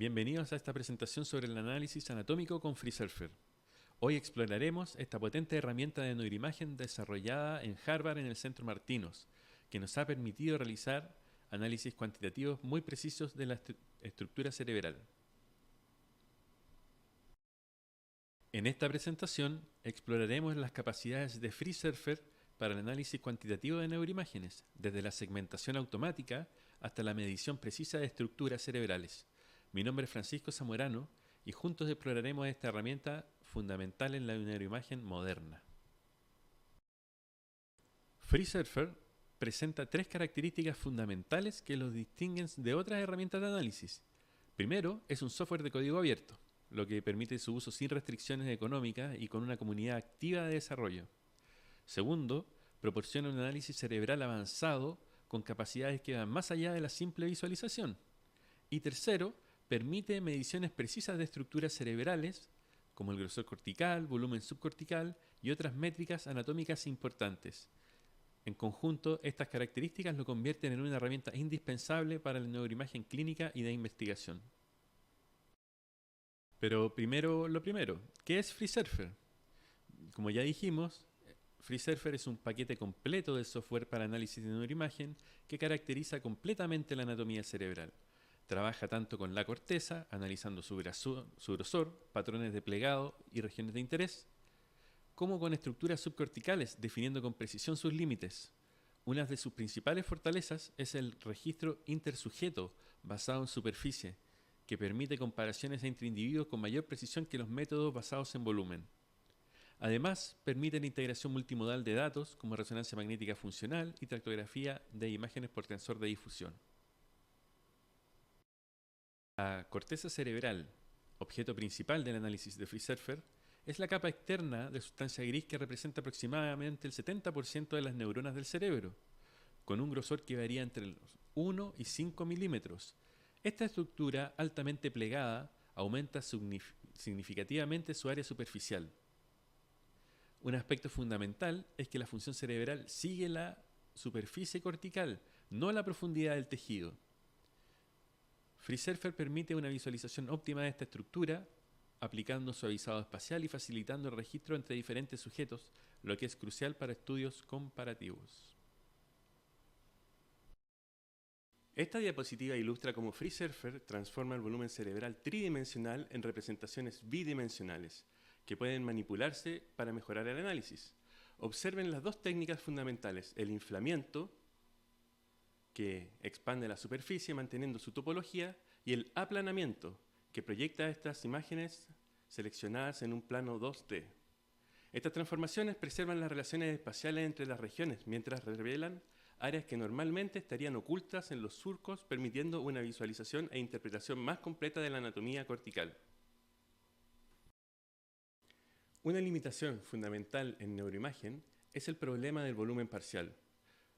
Bienvenidos a esta presentación sobre el análisis anatómico con FreeSurfer. Hoy exploraremos esta potente herramienta de neuroimagen desarrollada en Harvard en el Centro Martinos, que nos ha permitido realizar análisis cuantitativos muy precisos de la estructura cerebral. En esta presentación exploraremos las capacidades de FreeSurfer para el análisis cuantitativo de neuroimágenes, desde la segmentación automática hasta la medición precisa de estructuras cerebrales. Mi nombre es Francisco Zamorano y juntos exploraremos esta herramienta fundamental en la neuroimagen moderna. FreeSurfer presenta tres características fundamentales que los distinguen de otras herramientas de análisis. Primero, es un software de código abierto, lo que permite su uso sin restricciones económicas y con una comunidad activa de desarrollo. Segundo, proporciona un análisis cerebral avanzado con capacidades que van más allá de la simple visualización. Y tercero, permite mediciones precisas de estructuras cerebrales, como el grosor cortical, volumen subcortical y otras métricas anatómicas importantes. En conjunto, estas características lo convierten en una herramienta indispensable para la neuroimagen clínica y de investigación. Pero primero lo primero, ¿qué es FreeSurfer? Como ya dijimos, FreeSurfer es un paquete completo de software para análisis de neuroimagen que caracteriza completamente la anatomía cerebral. Trabaja tanto con la corteza, analizando su grosor, patrones de plegado y regiones de interés, como con estructuras subcorticales, definiendo con precisión sus límites. Una de sus principales fortalezas es el registro intersujeto basado en superficie, que permite comparaciones entre individuos con mayor precisión que los métodos basados en volumen. Además, permite la integración multimodal de datos como resonancia magnética funcional y tractografía de imágenes por tensor de difusión. La corteza cerebral, objeto principal del análisis de FreeSurfer, es la capa externa de sustancia gris que representa aproximadamente el 70% de las neuronas del cerebro, con un grosor que varía entre los 1 y 5 milímetros. Esta estructura altamente plegada aumenta significativamente su área superficial. Un aspecto fundamental es que la función cerebral sigue la superficie cortical, no la profundidad del tejido. FreeSurfer permite una visualización óptima de esta estructura, aplicando suavizado espacial y facilitando el registro entre diferentes sujetos, lo que es crucial para estudios comparativos. Esta diapositiva ilustra cómo FreeSurfer transforma el volumen cerebral tridimensional en representaciones bidimensionales, que pueden manipularse para mejorar el análisis. Observen las dos técnicas fundamentales: el inflamiento, que expande la superficie manteniendo su topología, y el aplanamiento, que proyecta estas imágenes seleccionadas en un plano 2D. Estas transformaciones preservan las relaciones espaciales entre las regiones, mientras revelan áreas que normalmente estarían ocultas en los surcos, permitiendo una visualización e interpretación más completa de la anatomía cortical. Una limitación fundamental en neuroimagen es el problema del volumen parcial.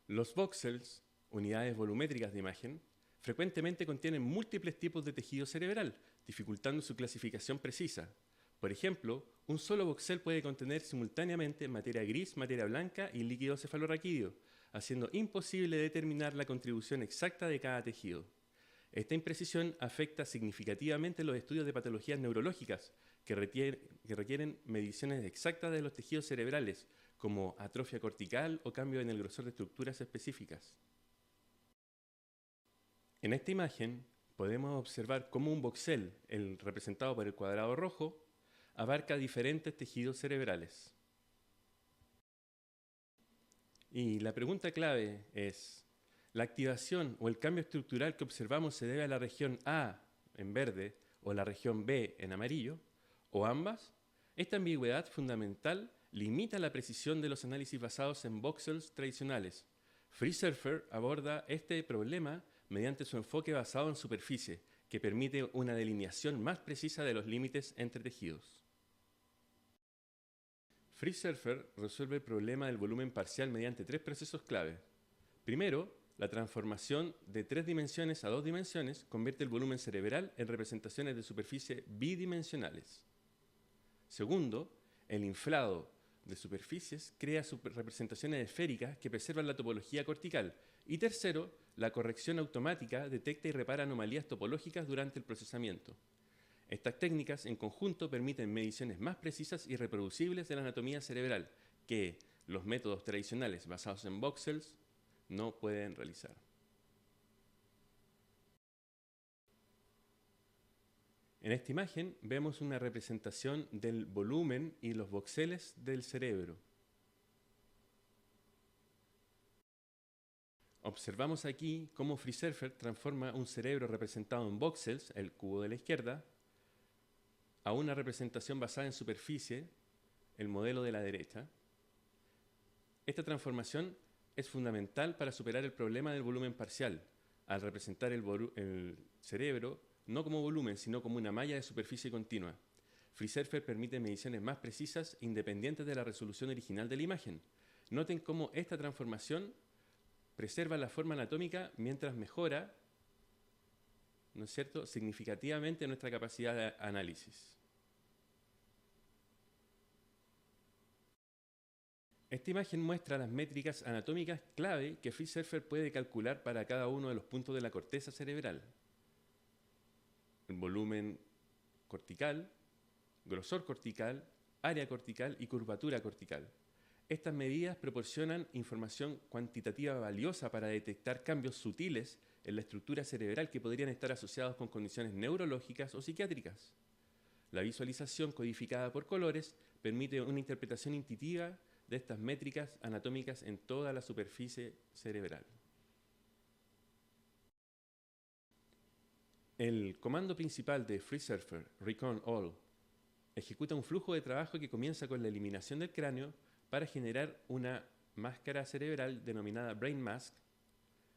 Los voxels, unidades volumétricas de imagen, frecuentemente contienen múltiples tipos de tejido cerebral, dificultando su clasificación precisa. Por ejemplo, un solo voxel puede contener simultáneamente materia gris, materia blanca y líquido cefalorraquídeo, haciendo imposible determinar la contribución exacta de cada tejido. Esta imprecisión afecta significativamente los estudios de patologías neurológicas, que requieren mediciones exactas de los tejidos cerebrales, como atrofia cortical o cambio en el grosor de estructuras específicas. En esta imagen podemos observar cómo un voxel, el representado por el cuadrado rojo, abarca diferentes tejidos cerebrales. Y la pregunta clave es: ¿la activación o el cambio estructural que observamos se debe a la región A en verde o la región B en amarillo, o ambas? Esta ambigüedad fundamental limita la precisión de los análisis basados en voxels tradicionales. FreeSurfer aborda este problema mediante su enfoque basado en superficie, que permite una delineación más precisa de los límites entre tejidos. FreeSurfer resuelve el problema del volumen parcial mediante tres procesos clave. Primero, la transformación de 3 dimensiones a 2 dimensiones convierte el volumen cerebral en representaciones de superficie bidimensionales. Segundo, el inflado de superficies crea representaciones esféricas que preservan la topología cortical. Y tercero, la corrección automática detecta y repara anomalías topológicas durante el procesamiento. Estas técnicas en conjunto permiten mediciones más precisas y reproducibles de la anatomía cerebral que los métodos tradicionales basados en voxels no pueden realizar. En esta imagen vemos una representación del volumen y los voxeles del cerebro. Observamos aquí cómo FreeSurfer transforma un cerebro representado en voxels, el cubo de la izquierda, a una representación basada en superficie, el modelo de la derecha. Esta transformación es fundamental para superar el problema del volumen parcial, al representar el cerebro no como volumen, sino como una malla de superficie continua. FreeSurfer permite mediciones más precisas e independientes de la resolución original de la imagen. Noten cómo esta transformación preserva la forma anatómica mientras mejora, ¿no es cierto?, significativamente nuestra capacidad de análisis. Esta imagen muestra las métricas anatómicas clave que FreeSurfer puede calcular para cada uno de los puntos de la corteza cerebral. El volumen cortical, grosor cortical, área cortical y curvatura cortical. Estas medidas proporcionan información cuantitativa valiosa para detectar cambios sutiles en la estructura cerebral que podrían estar asociados con condiciones neurológicas o psiquiátricas. La visualización codificada por colores permite una interpretación intuitiva de estas métricas anatómicas en toda la superficie cerebral. El comando principal de FreeSurfer, Recon All, ejecuta un flujo de trabajo que comienza con la eliminación del cráneo para generar una máscara cerebral denominada Brain Mask,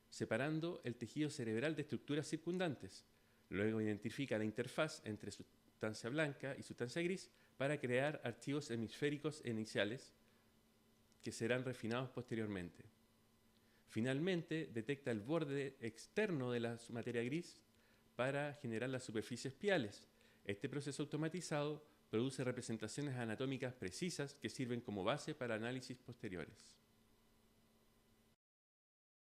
separando el tejido cerebral de estructuras circundantes. Luego identifica la interfaz entre sustancia blanca y sustancia gris para crear archivos hemisféricos iniciales que serán refinados posteriormente. Finalmente, detecta el borde externo de la materia gris para generar las superficies piales. Este proceso automatizado produce representaciones anatómicas precisas que sirven como base para análisis posteriores.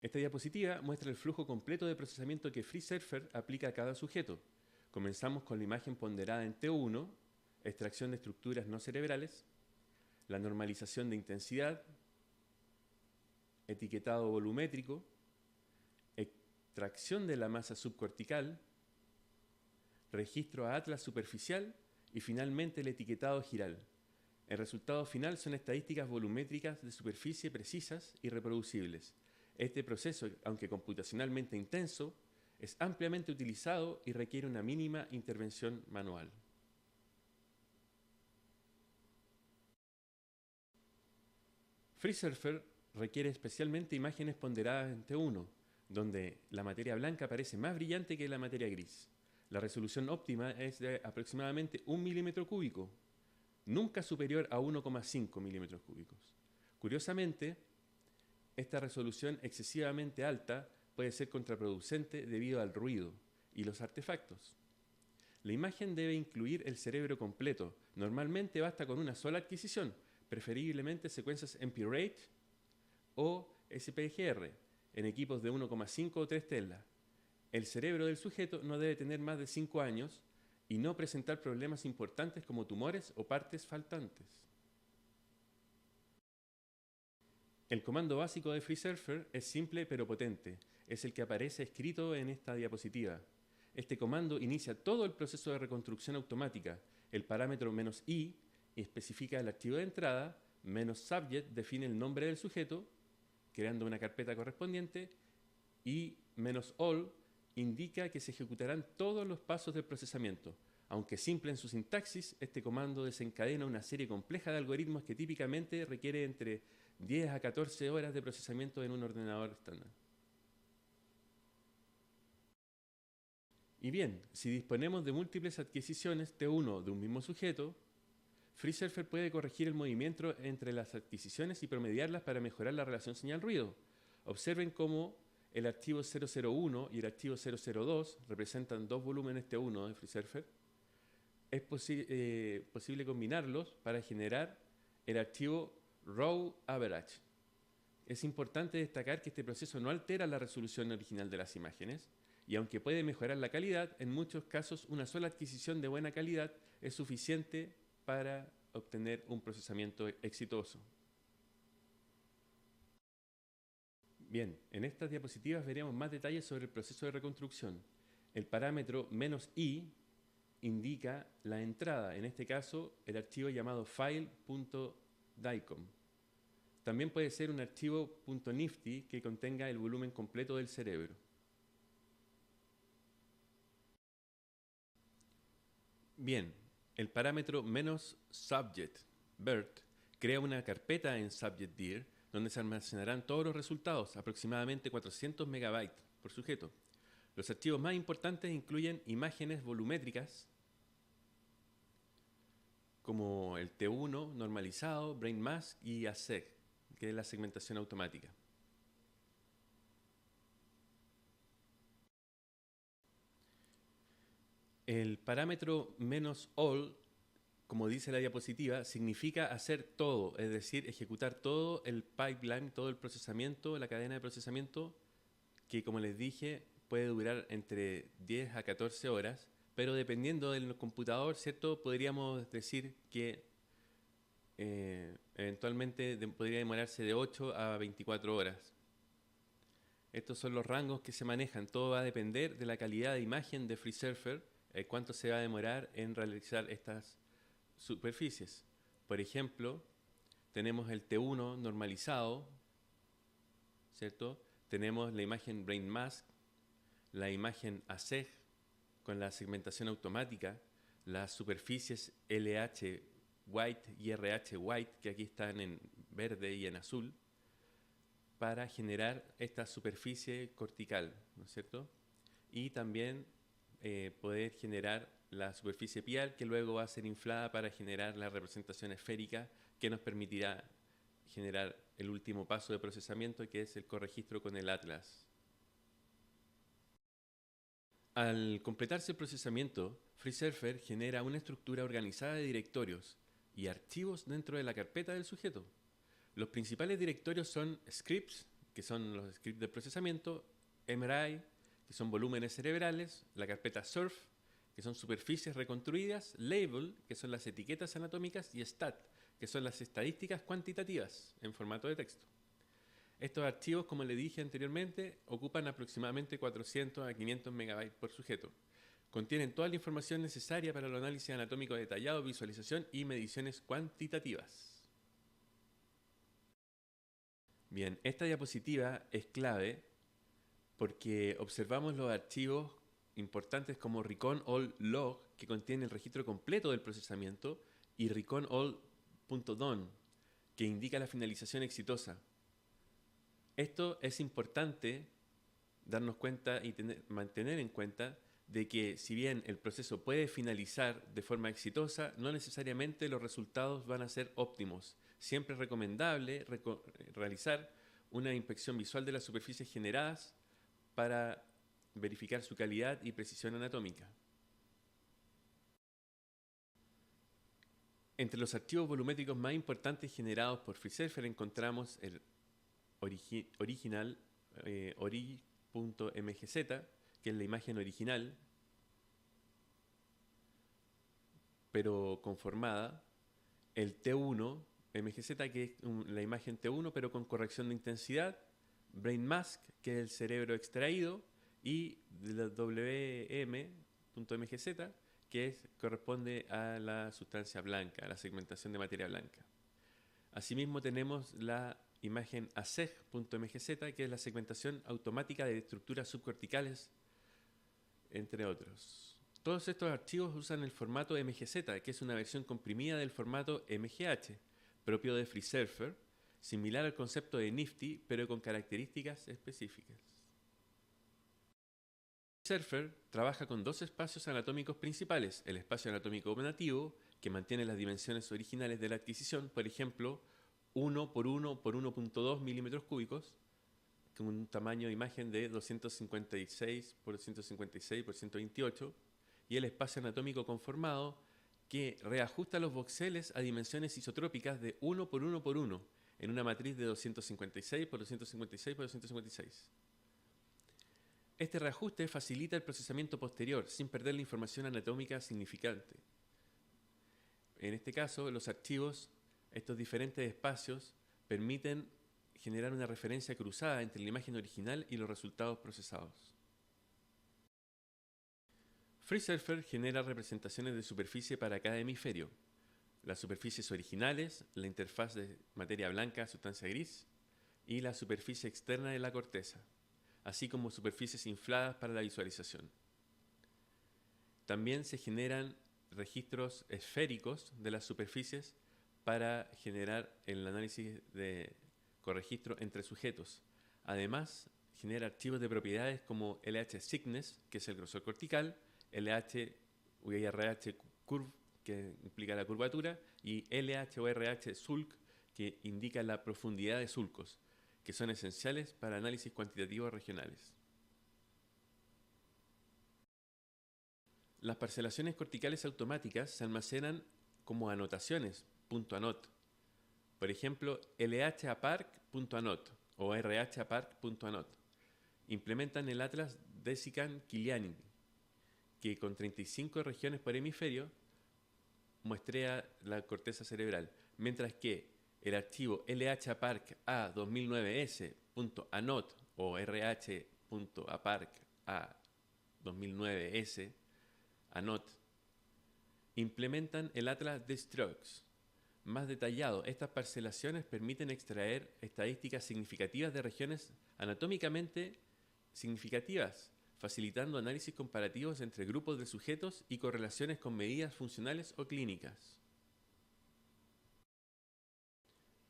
Esta diapositiva muestra el flujo completo de procesamiento que FreeSurfer aplica a cada sujeto. Comenzamos con la imagen ponderada en T1, extracción de estructuras no cerebrales, la normalización de intensidad, etiquetado volumétrico, extracción de la masa subcortical, registro a atlas superficial y finalmente el etiquetado giral. El resultado final son estadísticas volumétricas de superficie precisas y reproducibles. Este proceso, aunque computacionalmente intenso, es ampliamente utilizado y requiere una mínima intervención manual. FreeSurfer requiere especialmente imágenes ponderadas en T1, donde la materia blanca parece más brillante que la materia gris. La resolución óptima es de aproximadamente 1 milímetro cúbico, nunca superior a 1,5 milímetros cúbicos. Curiosamente, esta resolución excesivamente alta puede ser contraproducente debido al ruido y los artefactos. La imagen debe incluir el cerebro completo. Normalmente basta con una sola adquisición, preferiblemente secuencias MP-RATE o SPGR en equipos de 1,5 o 3 Tesla. El cerebro del sujeto no debe tener más de 5 años y no presentar problemas importantes como tumores o partes faltantes. El comando básico de FreeSurfer es simple pero potente. Es el que aparece escrito en esta diapositiva. Este comando inicia todo el proceso de reconstrucción automática. El parámetro "-i" especifica el archivo de entrada, "-subject" define el nombre del sujeto, creando una carpeta correspondiente, y "-all" indica que se ejecutarán todos los pasos del procesamiento. Aunque simple en su sintaxis, este comando desencadena una serie compleja de algoritmos que típicamente requiere entre 10 a 14 horas de procesamiento en un ordenador estándar. Y bien, si disponemos de múltiples adquisiciones T1 de un mismo sujeto, FreeSurfer puede corregir el movimiento entre las adquisiciones y promediarlas para mejorar la relación señal-ruido. Observen cómo el archivo 001 y el archivo 002 representan dos volúmenes T1 de FreeSurfer. Es posible combinarlos para generar el archivo Raw Average, Es importante destacar que este proceso no altera la resolución original de las imágenes, y aunque puede mejorar la calidad, en muchos casos una sola adquisición de buena calidad es suficiente para obtener un procesamiento exitoso. Bien, en estas diapositivas veremos más detalles sobre el proceso de reconstrucción. El parámetro "-i" indica la entrada, en este caso el archivo llamado file.dicom. También puede ser un archivo .nifty que contenga el volumen completo del cerebro. Bien, el parámetro "-subject", BERT, crea una carpeta en subject.dir donde se almacenarán todos los resultados, aproximadamente 400 megabytes por sujeto. Los archivos más importantes incluyen imágenes volumétricas, como el T1 normalizado, Brain Mask y ASEG, que es la segmentación automática. El parámetro "-all", como dice la diapositiva, significa hacer todo, es decir, ejecutar todo el pipeline, todo el procesamiento, la cadena de procesamiento, que como les dije, puede durar entre 10 a 14 horas, pero dependiendo del computador, ¿cierto? Podríamos decir que eventualmente podría demorarse de 8 a 24 horas. Estos son los rangos que se manejan. Todo va a depender de la calidad de imagen de FreeSurfer, cuánto se va a demorar en realizar estas superficies. Por ejemplo, tenemos el T1 normalizado, ¿cierto? Tenemos la imagen Brain Mask, la imagen ASEG con la segmentación automática, las superficies LH White y RH White, que aquí están en verde y en azul, para generar esta superficie cortical, ¿no es cierto? Y también poder generar la superficie pial, que luego va a ser inflada para generar la representación esférica que nos permitirá generar el último paso de procesamiento, que es el corregistro con el atlas. Al completarse el procesamiento, FreeSurfer genera una estructura organizada de directorios y archivos dentro de la carpeta del sujeto. Los principales directorios son scripts, que son los scripts de procesamiento, MRI, que son volúmenes cerebrales, la carpeta surf, que son superficies reconstruidas, label, que son las etiquetas anatómicas, y stat, que son las estadísticas cuantitativas en formato de texto. Estos archivos, como le dije anteriormente, ocupan aproximadamente 400 a 500 megabytes por sujeto. Contienen toda la información necesaria para el análisis anatómico detallado, visualización y mediciones cuantitativas. Bien, esta diapositiva es clave porque observamos los archivos importantes como recon all log, que contiene el registro completo del procesamiento, y recon all.done, que indica la finalización exitosa. Esto es importante darnos cuenta y mantener en cuenta de que si bien el proceso puede finalizar de forma exitosa, no necesariamente los resultados van a ser óptimos. Siempre es recomendable realizar una inspección visual de las superficies generadas para verificar su calidad y precisión anatómica. Entre los archivos volumétricos más importantes generados por FreeSurfer encontramos el original ori.mgz, que es la imagen original, pero conformada, el T1 MGZ, que es la imagen T1 pero con corrección de intensidad, Brain Mask, que es el cerebro extraído, y la WM.mgz, que corresponde a la sustancia blanca, a la segmentación de materia blanca. Asimismo tenemos la imagen ASEG.mgz, que es la segmentación automática de estructuras subcorticales, entre otros. Todos estos archivos usan el formato MGZ, que es una versión comprimida del formato MGH, propio de FreeSurfer, similar al concepto de Nifty, pero con características específicas. FreeSurfer trabaja con dos espacios anatómicos principales: el espacio anatómico nativo, que mantiene las dimensiones originales de la adquisición, por ejemplo, 1 por 1 por 1.2 milímetros cúbicos, con un tamaño de imagen de 256 por 156 por 128, y el espacio anatómico conformado, que reajusta los voxeles a dimensiones isotrópicas de 1 por 1 por 1, en una matriz de 256 por 256 por 256. Este reajuste facilita el procesamiento posterior sin perder la información anatómica significante. En este caso, los archivos, estos diferentes espacios, permiten generar una referencia cruzada entre la imagen original y los resultados procesados. FreeSurfer genera representaciones de superficie para cada hemisferio. Las superficies originales, la interfaz de materia blanca, sustancia gris, y la superficie externa de la corteza, así como superficies infladas para la visualización. También se generan registros esféricos de las superficies para generar el análisis de corregistro entre sujetos. Además, genera archivos de propiedades como LH Thickness, que es el grosor cortical, LH o RH Curve, que implica la curvatura, y LH o RH Sulc, que indica la profundidad de sulcos, que son esenciales para análisis cuantitativos regionales. Las parcelaciones corticales automáticas se almacenan como anotaciones, .anot. Por ejemplo, lhaparc.anot o rhaparc.anot. Implementan el atlas Desikan-Kiliani, que con 35 regiones por hemisferio muestrea la corteza cerebral, mientras que el archivo lhaparc-A2009s.anot o rh.aparc-A2009s anot implementan el atlas de Strokes. Más detallado, estas parcelaciones permiten extraer estadísticas significativas de regiones anatómicamente significativas, facilitando análisis comparativos entre grupos de sujetos y correlaciones con medidas funcionales o clínicas.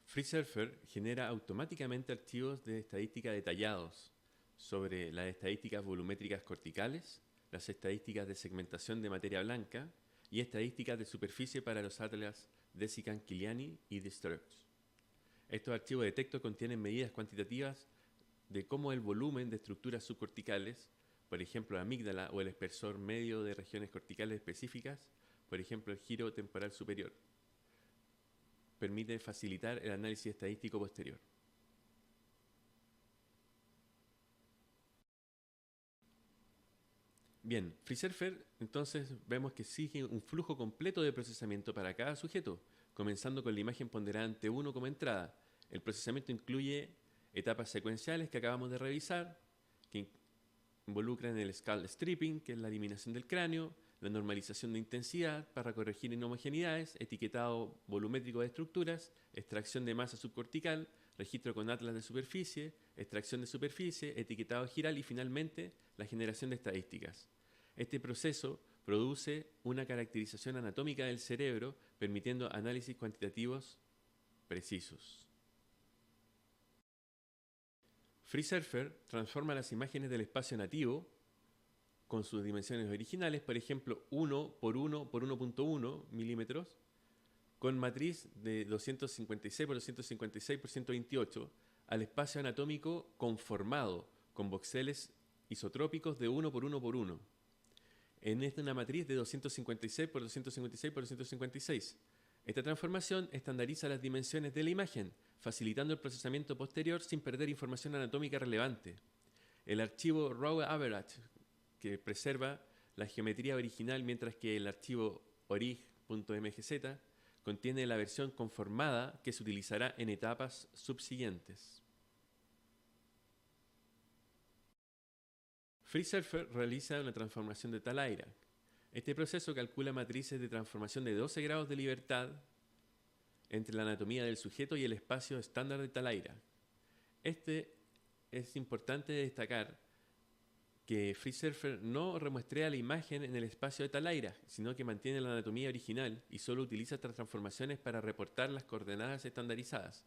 FreeSurfer genera automáticamente archivos de estadística detallados sobre las estadísticas volumétricas corticales, las estadísticas de segmentación de materia blanca y estadísticas de superficie para los atlas Desikan-Kiliani y de Strokes. Estos archivos de texto contienen medidas cuantitativas de cómo el volumen de estructuras subcorticales, por ejemplo la amígdala o el espesor medio de regiones corticales específicas, por ejemplo el giro temporal superior, permite facilitar el análisis estadístico posterior. Bien, FreeSurfer entonces vemos que sigue un flujo completo de procesamiento para cada sujeto, comenzando con la imagen ponderada ante 1 como entrada. El procesamiento incluye etapas secuenciales que acabamos de revisar, que involucran el skull stripping, que es la eliminación del cráneo, la normalización de intensidad para corregir inhomogeneidades, etiquetado volumétrico de estructuras, extracción de masa subcortical, registro con atlas de superficie, extracción de superficie, etiquetado giral y finalmente la generación de estadísticas. Este proceso produce una caracterización anatómica del cerebro, permitiendo análisis cuantitativos precisos. FreeSurfer transforma las imágenes del espacio nativo con sus dimensiones originales, por ejemplo 1 por 1 por 1.1 milímetros, con matriz de 256 por 256 por 128, al espacio anatómico conformado con voxeles isotrópicos de 1 por 1 por 1. En esta una matriz de 256 por 256 por 256. Esta transformación estandariza las dimensiones de la imagen, facilitando el procesamiento posterior sin perder información anatómica relevante. El archivo Raw Average, que preserva la geometría original, mientras que el archivo orig.mgz contiene la versión conformada que se utilizará en etapas subsiguientes. FreeSurfer realiza una transformación de Talaira. Este proceso calcula matrices de transformación de 12 grados de libertad entre la anatomía del sujeto y el espacio estándar de Talaira. Es importante destacar que FreeSurfer no remuestrea la imagen en el espacio de Talaira, sino que mantiene la anatomía original y solo utiliza estas transformaciones para reportar las coordenadas estandarizadas.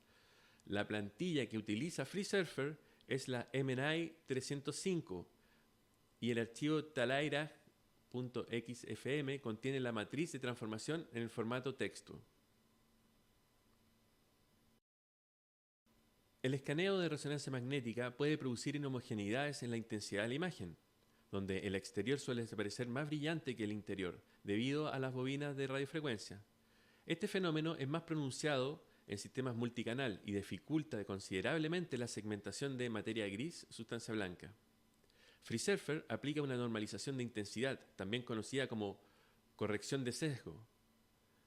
La plantilla que utiliza FreeSurfer es la MNI 305 y el archivo talaira.xfm contiene la matriz de transformación en el formato texto. El escaneo de resonancia magnética puede producir inhomogeneidades en la intensidad de la imagen, donde el exterior suele parecer más brillante que el interior, debido a las bobinas de radiofrecuencia. Este fenómeno es más pronunciado en sistemas multicanal y dificulta considerablemente la segmentación de materia gris, sustancia blanca. FreeSurfer aplica una normalización de intensidad, también conocida como corrección de sesgo,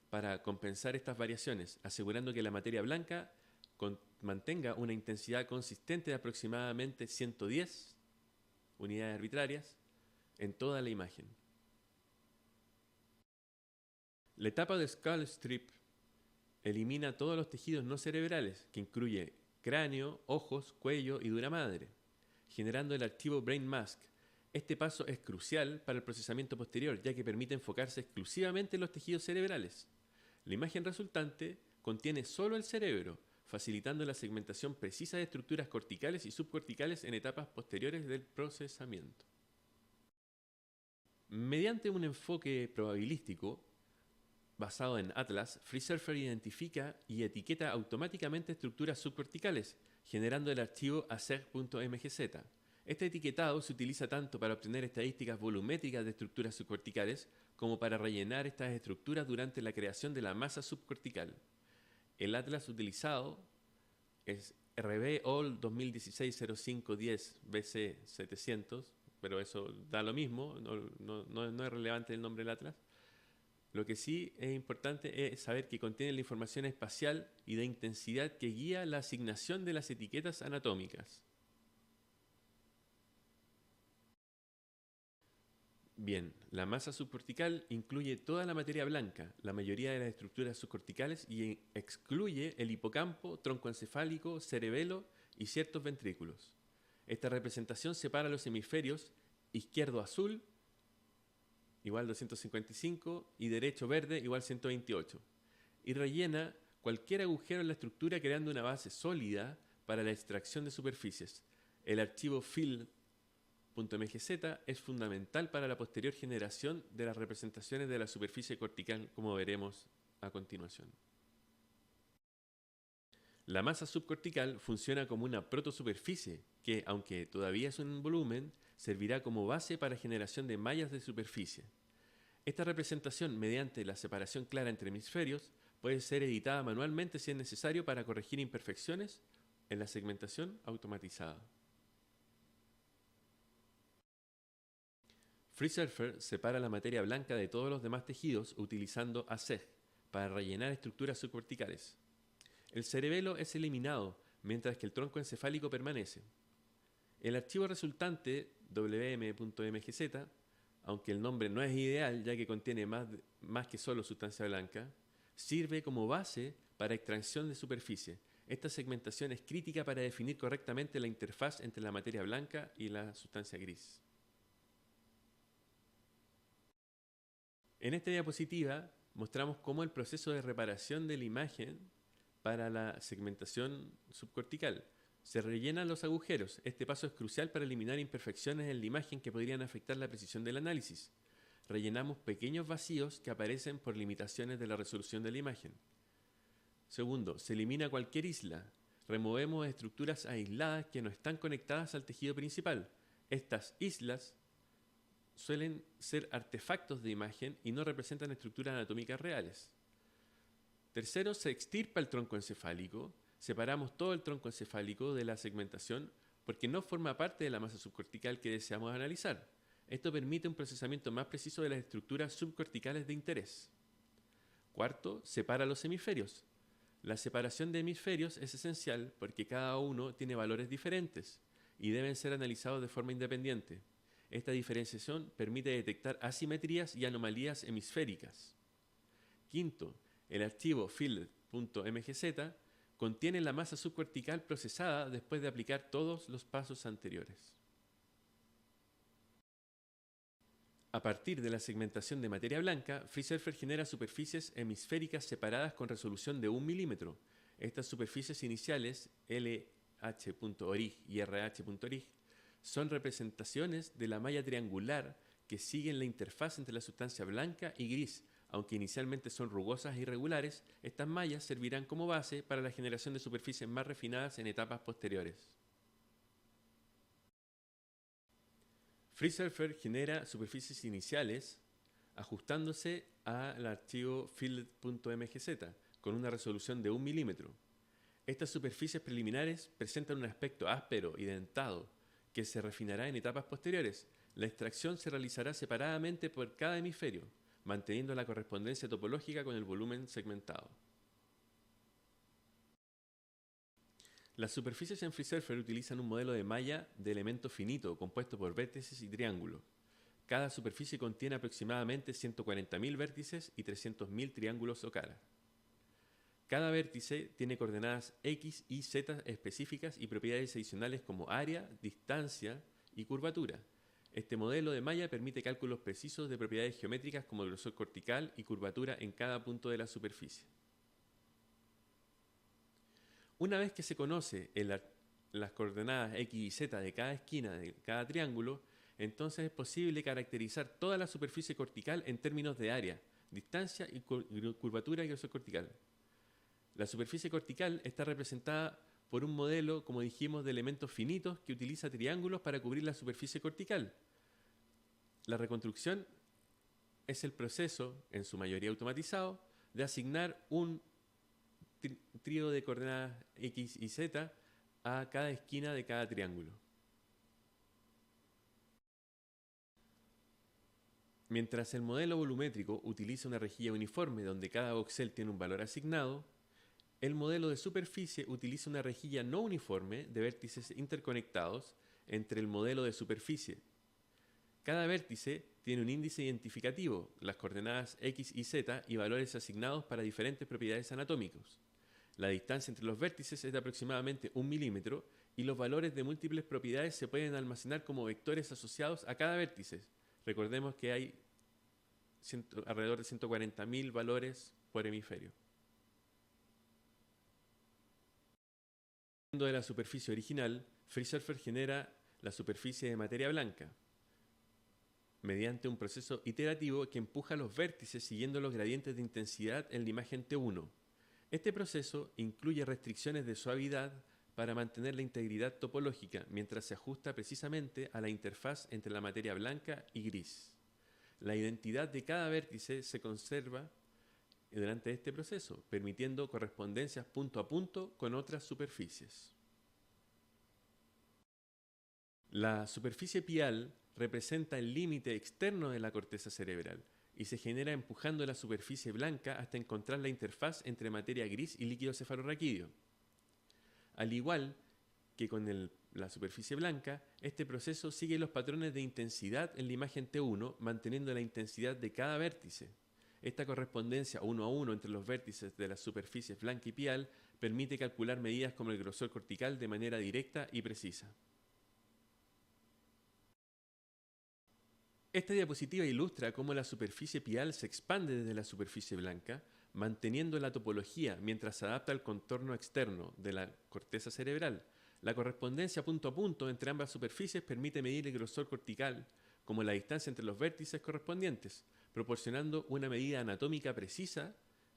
para compensar estas variaciones, asegurando que la materia blanca mantenga una intensidad consistente de aproximadamente 110 unidades arbitrarias en toda la imagen. La etapa de Skull Strip elimina todos los tejidos no cerebrales, que incluye cráneo, ojos, cuello y dura madre, generando el archivo Brain Mask. Este paso es crucial para el procesamiento posterior, ya que permite enfocarse exclusivamente en los tejidos cerebrales. La imagen resultante contiene solo el cerebro, facilitando la segmentación precisa de estructuras corticales y subcorticales en etapas posteriores del procesamiento. Mediante un enfoque probabilístico basado en Atlas, FreeSurfer identifica y etiqueta automáticamente estructuras subcorticales, generando el archivo aseg.mgz. Este etiquetado se utiliza tanto para obtener estadísticas volumétricas de estructuras subcorticales como para rellenar estas estructuras durante la creación de la masa subcortical. El atlas utilizado es RB-OL 2016-05-10-BC700, pero eso da lo mismo, no es relevante el nombre del atlas. Lo que sí es importante es saber que contiene la información espacial y de intensidad que guía la asignación de las etiquetas anatómicas. Bien, la masa subcortical incluye toda la materia blanca, la mayoría de las estructuras subcorticales y excluye el hipocampo, tronco encefálico, cerebelo y ciertos ventrículos. Esta representación separa los hemisferios izquierdo azul igual 255 y derecho verde igual 128 y rellena cualquier agujero en la estructura creando una base sólida para la extracción de superficies. El archivo fill.mgz es fundamental para la posterior generación de las representaciones de la superficie cortical, como veremos a continuación. La masa subcortical funciona como una protosuperficie que, aunque todavía es un volumen, servirá como base para generación de mallas de superficie. Esta representación, mediante la separación clara entre hemisferios, puede ser editada manualmente si es necesario para corregir imperfecciones en la segmentación automatizada. FreeSurfer separa la materia blanca de todos los demás tejidos utilizando ASEG para rellenar estructuras subcorticales. El cerebelo es eliminado, mientras que el tronco encefálico permanece. El archivo resultante, wm.mgz, aunque el nombre no es ideal ya que contiene más que solo sustancia blanca, sirve como base para extracción de superficie. Esta segmentación es crítica para definir correctamente la interfaz entre la materia blanca y la sustancia gris. En esta diapositiva mostramos cómo el proceso de reparación de la imagen para la segmentación subcortical. Se rellenan los agujeros. Este paso es crucial para eliminar imperfecciones en la imagen que podrían afectar la precisión del análisis. Rellenamos pequeños vacíos que aparecen por limitaciones de la resolución de la imagen. Segundo, se elimina cualquier isla. Removemos estructuras aisladas que no están conectadas al tejido principal. Estas islas suelen ser artefactos de imagen y no representan estructuras anatómicas reales. Tercero, se extirpa el tronco encefálico. Separamos todo el tronco encefálico de la segmentación porque no forma parte de la masa subcortical que deseamos analizar. Esto permite un procesamiento más preciso de las estructuras subcorticales de interés. Cuarto, separa los hemisferios. La separación de hemisferios es esencial porque cada uno tiene valores diferentes y deben ser analizados de forma independiente. Esta diferenciación permite detectar asimetrías y anomalías hemisféricas. Quinto, el archivo fill.mgz contiene la masa subcortical procesada después de aplicar todos los pasos anteriores. A partir de la segmentación de materia blanca, FreeSurfer genera superficies hemisféricas separadas con resolución de 1 milímetro. Estas superficies iniciales, LH.orig y RH.orig, son representaciones de la malla triangular que siguen la interfaz entre la sustancia blanca y gris. Aunque inicialmente son rugosas e irregulares, estas mallas servirán como base para la generación de superficies más refinadas en etapas posteriores. FreeSurfer genera superficies iniciales ajustándose al archivo fill.mgz, con una resolución de 1 milímetro. Estas superficies preliminares presentan un aspecto áspero y dentado que se refinará en etapas posteriores. La extracción se realizará separadamente por cada hemisferio, manteniendo la correspondencia topológica con el volumen segmentado. Las superficies en FreeSurfer utilizan un modelo de malla de elemento finito compuesto por vértices y triángulos. Cada superficie contiene aproximadamente 140.000 vértices y 300.000 triángulos o caras. Cada vértice tiene coordenadas X y Z específicas y propiedades adicionales como área, distancia y curvatura. Este modelo de malla permite cálculos precisos de propiedades geométricas como grosor cortical y curvatura en cada punto de la superficie. Una vez que se conoce las coordenadas X y Z de cada esquina de cada triángulo, entonces es posible caracterizar toda la superficie cortical en términos de área, distancia y curvatura y grosor cortical. La superficie cortical está representada por un modelo, como dijimos, de elementos finitos que utiliza triángulos para cubrir la superficie cortical. La reconstrucción es el proceso, en su mayoría automatizado, de asignar un trío de coordenadas X y Z a cada esquina de cada triángulo. Mientras el modelo volumétrico utiliza una rejilla uniforme donde cada voxel tiene un valor asignado, el modelo de superficie utiliza una rejilla no uniforme de vértices interconectados entre el modelo de superficie. Cada vértice tiene un índice identificativo, las coordenadas X y Z y valores asignados para diferentes propiedades anatómicas. La distancia entre los vértices es de aproximadamente 1 milímetro y los valores de múltiples propiedades se pueden almacenar como vectores asociados a cada vértice. Recordemos que hay alrededor de 140.000 valores por hemisferio. De la superficie original, FreeSurfer genera la superficie de materia blanca mediante un proceso iterativo que empuja los vértices siguiendo los gradientes de intensidad en la imagen T1. Este proceso incluye restricciones de suavidad para mantener la integridad topológica mientras se ajusta precisamente a la interfaz entre la materia blanca y gris. La identidad de cada vértice se conserva durante este proceso, permitiendo correspondencias punto a punto con otras superficies. La superficie pial representa el límite externo de la corteza cerebral y se genera empujando la superficie blanca hasta encontrar la interfaz entre materia gris y líquido cefalorraquídeo. Al igual que con la superficie blanca, este proceso sigue los patrones de intensidad en la imagen T1, manteniendo la intensidad de cada vértice. Esta correspondencia 1 a 1 entre los vértices de las superficies blanca y pial permite calcular medidas como el grosor cortical de manera directa y precisa. Esta diapositiva ilustra cómo la superficie pial se expande desde la superficie blanca, manteniendo la topología mientras se adapta al contorno externo de la corteza cerebral. La correspondencia punto a punto entre ambas superficies permite medir el grosor cortical, como la distancia entre los vértices correspondientes, proporcionando una medida anatómica precisa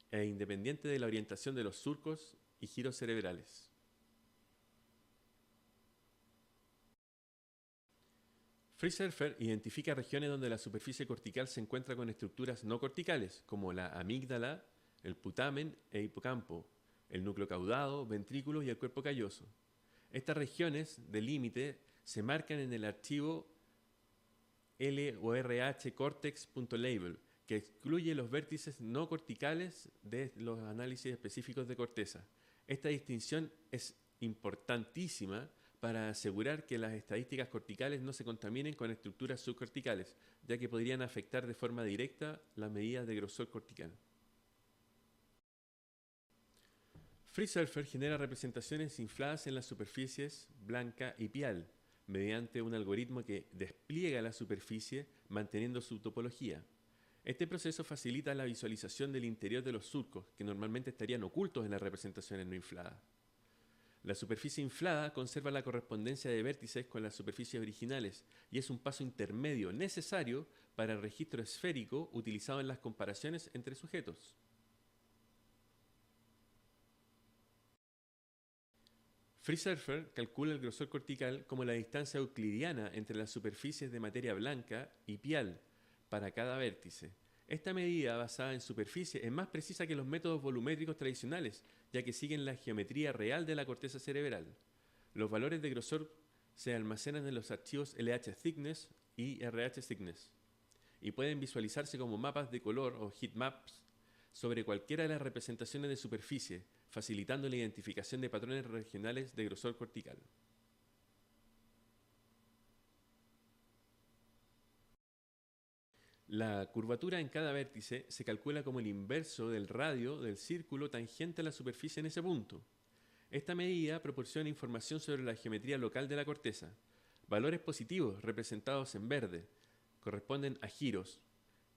e independiente de la orientación de los surcos y giros cerebrales. FreeSurfer identifica regiones donde la superficie cortical se encuentra con estructuras no corticales, como la amígdala, el putamen e hipocampo, el núcleo caudado, ventrículos y el cuerpo calloso. Estas regiones de límite se marcan en el archivo LORH-cortex.label, que excluye los vértices no corticales de los análisis específicos de corteza. Esta distinción es importantísima para asegurar que las estadísticas corticales no se contaminen con estructuras subcorticales, ya que podrían afectar de forma directa las medidas de grosor cortical. FreeSurfer genera representaciones infladas en las superficies blanca y pial, mediante un algoritmo que despliega la superficie manteniendo su topología. Este proceso facilita la visualización del interior de los surcos, que normalmente estarían ocultos en las representaciones no infladas. La superficie inflada conserva la correspondencia de vértices con las superficies originales y es un paso intermedio necesario para el registro esférico utilizado en las comparaciones entre sujetos. FreeSurfer calcula el grosor cortical como la distancia euclidiana entre las superficies de materia blanca y pial para cada vértice. Esta medida basada en superficie es más precisa que los métodos volumétricos tradicionales, ya que siguen la geometría real de la corteza cerebral. Los valores de grosor se almacenan en los archivos LH Thickness y RH Thickness y pueden visualizarse como mapas de color o heatmaps sobre cualquiera de las representaciones de superficie, facilitando la identificación de patrones regionales de grosor cortical. La curvatura en cada vértice se calcula como el inverso del radio del círculo tangente a la superficie en ese punto. Esta medida proporciona información sobre la geometría local de la corteza. Valores positivos, representados en verde, corresponden a giros,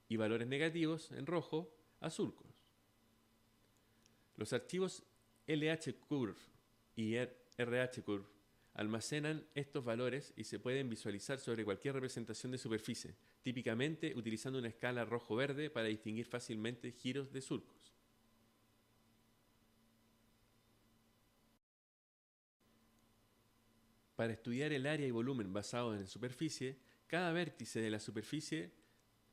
y valores negativos, en rojo, a surcos. Los archivos LH Curve y RH Curve almacenan estos valores y se pueden visualizar sobre cualquier representación de superficie, típicamente utilizando una escala rojo-verde para distinguir fácilmente giros de surcos. Para estudiar el área y volumen basado en superficie, cada vértice de la superficie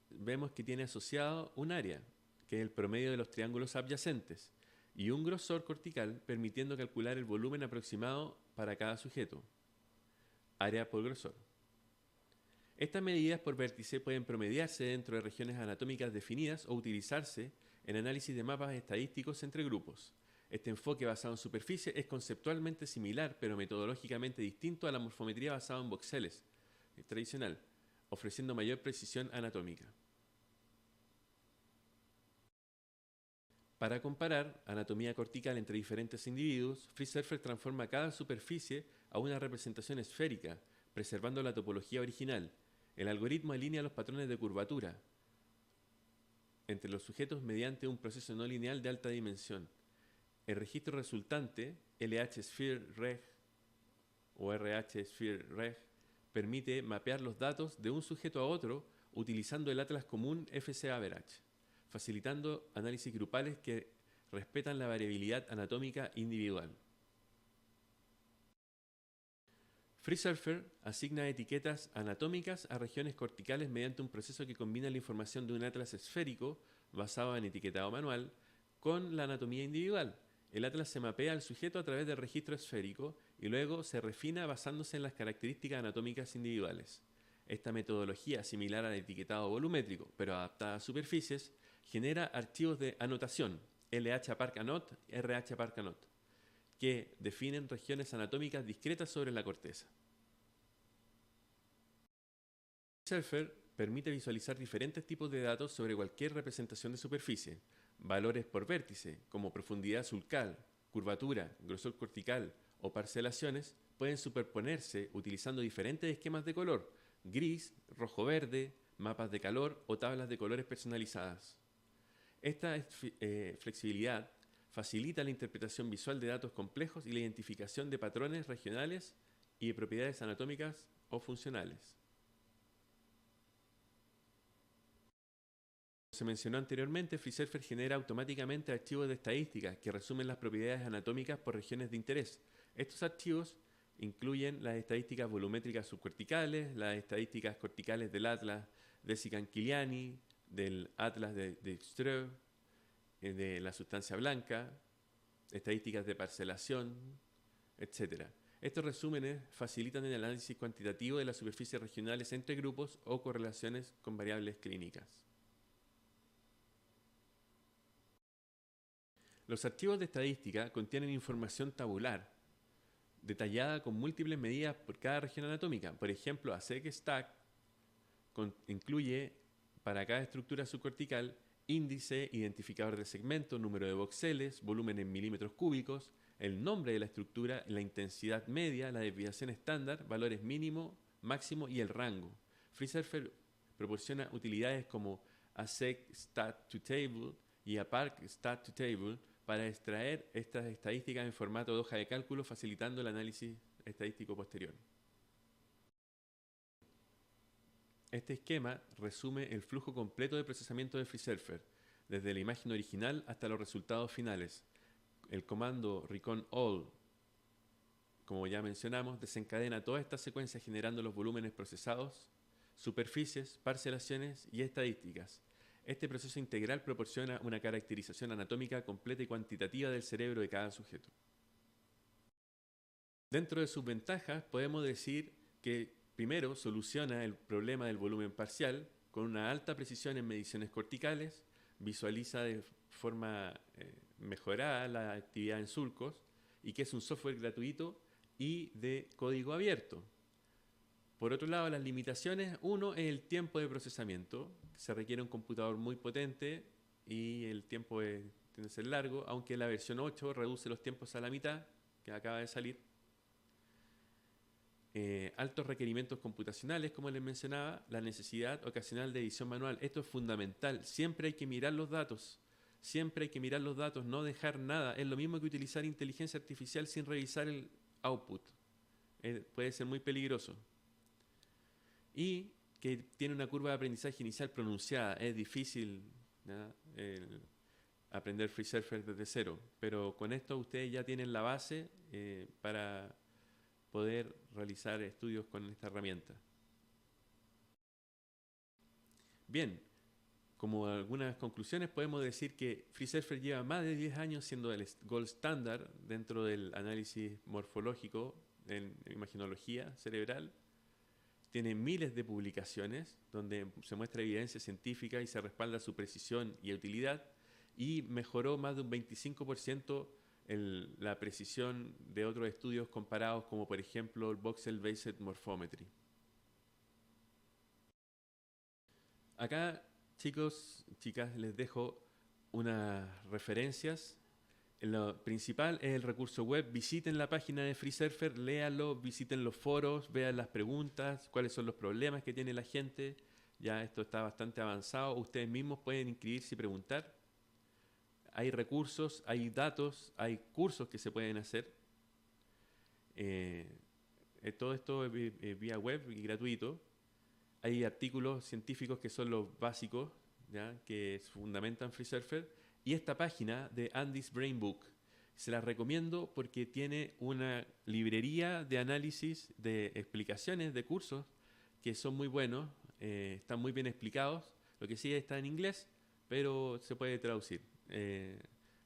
vemos que tiene asociado un área, que es el promedio de los triángulos adyacentes, y un grosor cortical, permitiendo calcular el volumen aproximado para cada sujeto. Área por grosor. Estas medidas por vértice pueden promediarse dentro de regiones anatómicas definidas o utilizarse en análisis de mapas estadísticos entre grupos. Este enfoque basado en superficie es conceptualmente similar, pero metodológicamente distinto a la morfometría basada en voxeles tradicional, ofreciendo mayor precisión anatómica. Para comparar anatomía cortical entre diferentes individuos, Fries-Serfer transforma cada superficie a una representación esférica, preservando la topología original. El algoritmo alinea los patrones de curvatura entre los sujetos mediante un proceso no lineal de alta dimensión. El registro resultante, LH-Sphere-Reg o RH-Sphere-Reg, permite mapear los datos de un sujeto a otro utilizando el atlas común FCA-Average, facilitando análisis grupales que respetan la variabilidad anatómica individual. Fries-Serfer asigna etiquetas anatómicas a regiones corticales mediante un proceso que combina la información de un atlas esférico basado en etiquetado manual con la anatomía individual. El atlas se mapea al sujeto a través del registro esférico y luego se refina basándose en las características anatómicas individuales. Esta metodología, similar al etiquetado volumétrico, pero adaptada a superficies, genera archivos de anotación, LH-APARC-ANOT, RH-APARC-ANOT, que definen regiones anatómicas discretas sobre la corteza. Fries-Serfer permite visualizar diferentes tipos de datos sobre cualquier representación de superficie. Valores por vértice, como profundidad sulcal, curvatura, grosor cortical o parcelaciones, pueden superponerse utilizando diferentes esquemas de color, gris, rojo-verde, mapas de calor o tablas de colores personalizadas. Esta flexibilidad facilita la interpretación visual de datos complejos y la identificación de patrones regionales y de propiedades anatómicas o funcionales. Como se mencionó anteriormente, Fries-Serfer genera automáticamente archivos de estadísticas que resumen las propiedades anatómicas por regiones de interés. Estos archivos incluyen las estadísticas volumétricas subcorticales, las estadísticas corticales del atlas de Sican-Kiliani, del atlas de Dijkström, de la sustancia blanca, estadísticas de parcelación, etc. Estos resúmenes facilitan el análisis cuantitativo de las superficies regionales entre grupos o correlaciones con variables clínicas. Los archivos de estadística contienen información tabular, detallada con múltiples medidas por cada región anatómica. Por ejemplo, ASEC-STAC incluye para cada estructura subcortical índice, identificador de segmento, número de voxeles, volumen en milímetros cúbicos, el nombre de la estructura, la intensidad media, la desviación estándar, valores mínimo, máximo y el rango. Fries-Serfer proporciona utilidades como ASEC-STAT-to-Table y APARC-STAT-to-Table para extraer estas estadísticas en formato de hoja de cálculo, facilitando el análisis estadístico posterior. Este esquema resume el flujo completo de procesamiento de Fries-Serfer, desde la imagen original hasta los resultados finales. El comando recon all, como ya mencionamos, desencadena toda esta secuencia generando los volúmenes procesados, superficies, parcelaciones y estadísticas. Este proceso integral proporciona una caracterización anatómica completa y cuantitativa del cerebro de cada sujeto. Dentro de sus ventajas, podemos decir que primero soluciona el problema del volumen parcial con una alta precisión en mediciones corticales, visualiza de forma mejorada la actividad en surcos y que es un software gratuito y de código abierto. Por otro lado, las limitaciones, uno es el tiempo de procesamiento. Se requiere un computador muy potente y el tiempo tiene que ser largo, aunque la versión 8 reduce los tiempos a la mitad, que acaba de salir. Altos requerimientos computacionales, como les mencionaba, la necesidad ocasional de edición manual. Esto es fundamental. Siempre hay que mirar los datos. Siempre hay que mirar los datos, no dejar nada. Es lo mismo que utilizar inteligencia artificial sin revisar el output. Puede ser muy peligroso. Y que tiene una curva de aprendizaje inicial pronunciada. Es difícil aprender FreeSurfer desde cero, pero con esto ustedes ya tienen la base para poder realizar estudios con esta herramienta. Bien, como algunas conclusiones podemos decir que FreeSurfer lleva más de 10 años siendo el gold standard dentro del análisis morfológico en imagenología cerebral. Tiene miles de publicaciones donde se muestra evidencia científica y se respalda su precisión y utilidad, y mejoró más de un 25% la precisión de otros estudios comparados, como por ejemplo el Voxel Based Morphometry. Acá, chicos, chicas, les dejo unas referencias. Lo principal es el recurso web. Visiten la página de FreeSurfer, léanlo, visiten los foros, vean las preguntas, cuáles son los problemas que tiene la gente. Ya esto está bastante avanzado. Ustedes mismos pueden inscribirse y preguntar. Hay recursos, hay datos, hay cursos que se pueden hacer. Todo esto es vía web y gratuito. Hay artículos científicos que son los básicos, ¿ya?, que fundamentan FreeSurfer. Y esta página de Andy's Brain Book, se la recomiendo porque tiene una librería de análisis, de explicaciones de cursos que son muy buenos, están muy bien explicados. Lo que sí está en inglés, pero se puede traducir.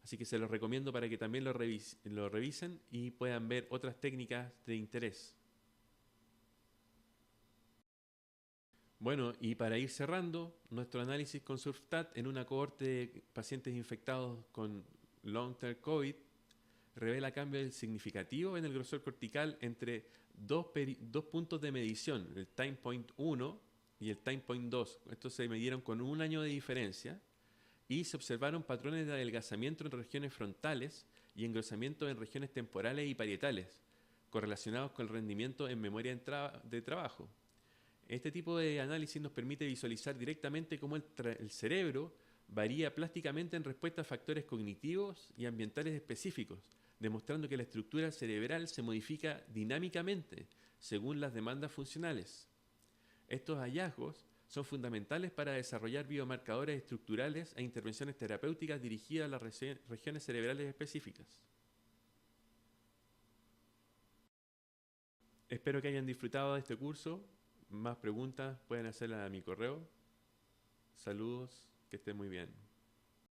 Así que se los recomiendo para que también lo revisen y puedan ver otras técnicas de interés. Bueno, y para ir cerrando, nuestro análisis con Surfstat en una cohorte de pacientes infectados con long-term COVID revela cambios significativos en el grosor cortical entre dos puntos de medición, el time point 1 y el time point 2. Estos se midieron con un año de diferencia y se observaron patrones de adelgazamiento en regiones frontales y engrosamiento en regiones temporales y parietales, correlacionados con el rendimiento en memoria de trabajo. Este tipo de análisis nos permite visualizar directamente cómo el cerebro varía plásticamente en respuesta a factores cognitivos y ambientales específicos, demostrando que la estructura cerebral se modifica dinámicamente según las demandas funcionales. Estos hallazgos son fundamentales para desarrollar biomarcadores estructurales e intervenciones terapéuticas dirigidas a las regiones cerebrales específicas. Espero que hayan disfrutado de este curso. Más preguntas pueden hacerlas a mi correo. Saludos, que estén muy bien.